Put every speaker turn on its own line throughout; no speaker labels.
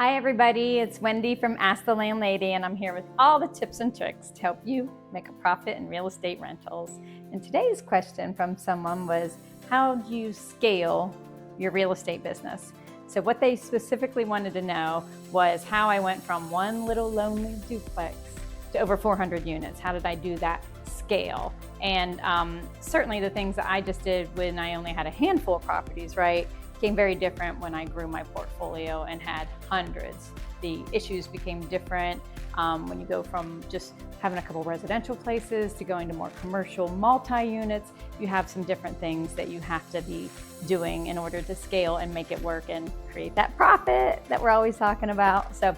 Hi everybody, it's Wendy from Ask the Landlady, and I'm here with all the tips and tricks to help you make a profit in real estate rentals. And today's question from someone was, how do you scale your real estate business? So what they specifically wanted to know was how I went from one little lonely duplex to over 400 units. How did I do that scale? And certainly the things that I just did when I only had a handful of properties, right, became very different when I grew my portfolio and had hundreds. The issues became different when you go from just having a couple residential places to going to more commercial multi-units. You have some different things that you have to be doing in order to scale and make it work and create that profit that we're always talking about. So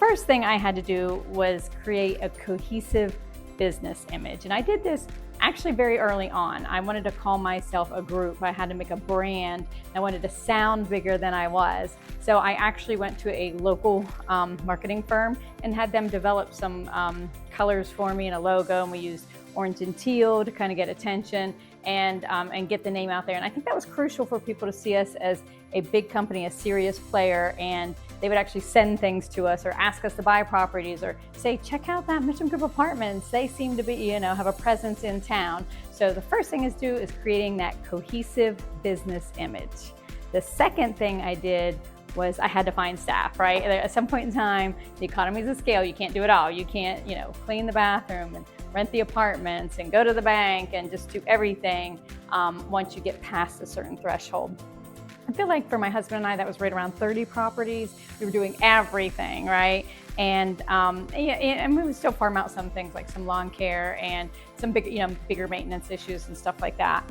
first thing I had to do was create a cohesive business image. And I did this actually very early on. I wanted to call myself a group. I had to make a brand. I wanted to sound bigger than I was. So I actually went to a local marketing firm and had them develop some colors for me and a logo. And we used orange and teal to kind of get attention and get the name out there. And I think that was crucial for people to see us as a big company, a serious player, and they would actually send things to us or ask us to buy properties or say, check out that Mission Group Apartments. They seem to be, have a presence in town. So the first thing is creating that cohesive business image. The second thing I did was I had to find staff, right? At some point in time, the economies of scale, you can't do it all. You can't, clean the bathroom and rent the apartments and go to the bank and just do everything once you get past a certain threshold. I feel like for my husband and I, that was right around 30 properties. We were doing everything, right? And and we would still farm out some things like some lawn care and some bigger maintenance issues and stuff like that.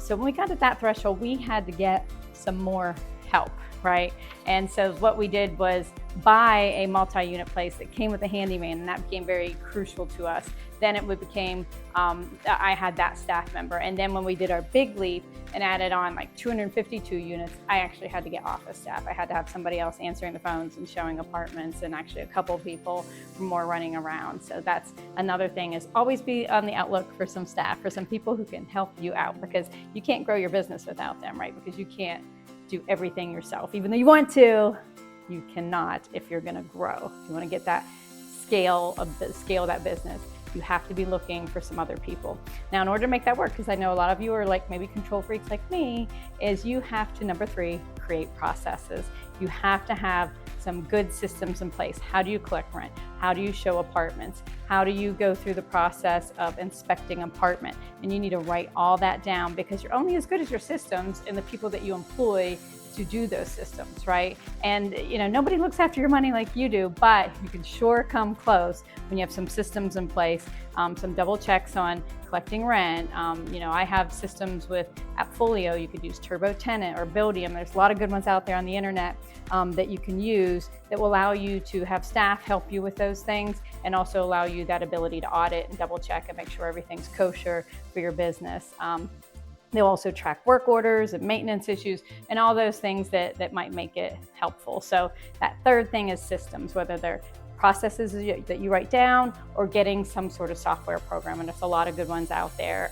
So when we got to that threshold, we had to get some more help, right? And so what we did was buy a multi-unit place that came with a handyman, and that became very crucial to us. Then it became, I had that staff member. And then when we did our big leap and added on like 252 units, I actually had to get office staff. I had to have somebody else answering the phones and showing apartments, and actually a couple of people more running around. So that's another thing, is always be on the outlook for some staff, for some people who can help you out, because you can't grow your business without them, right? Because you can't do everything yourself. Even though you want to, you cannot if you're gonna grow. If you wanna get that scale of that business, you have to be looking for some other people. Now, in order to make that work, because I know a lot of you are like maybe control freaks like me, is you have to, number 3, create processes. You have to have some good systems in place. How do you collect rent? How do you show apartments? How do you go through the process of inspecting an apartment? And you need to write all that down, because you're only as good as your systems and the people that you employ to do those systems, right? And nobody looks after your money like you do, but you can sure come close when you have some systems in place, some double checks on collecting rent. I have systems with Appfolio. You could use Turbo Tenant or Buildium. There's a lot of good ones out there on the internet that you can use that will allow you to have staff help you with those things, and also allow you that ability to audit and double check and make sure everything's kosher for your business. They'll also track work orders and maintenance issues and all those things that might make it helpful. So that third thing is systems, whether they're processes that you write down or getting some sort of software program. And there's a lot of good ones out there.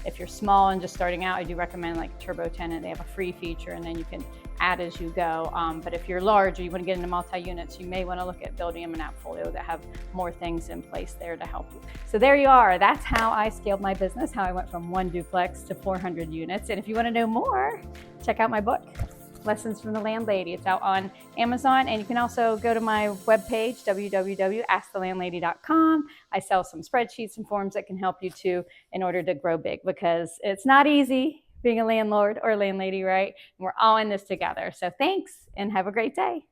If you're small and just starting out, I do recommend like Turbo Tenant. They have a free feature, and then you can add as you go. But if you're large or you want to get into multi-units, you may want to look at Buildium and Appfolio that have more things in place there to help you. So there you are. That's how I scaled my business, how I went from one duplex to 400 units. And if you want to know more, check out my book, Lessons from the Landlady. It's out on Amazon, and you can also go to my webpage, www.askthelandlady.com. I sell some spreadsheets and forms that can help you too in order to grow big, because it's not easy being a landlord or a landlady, right? And we're all in this together. So thanks, and have a great day.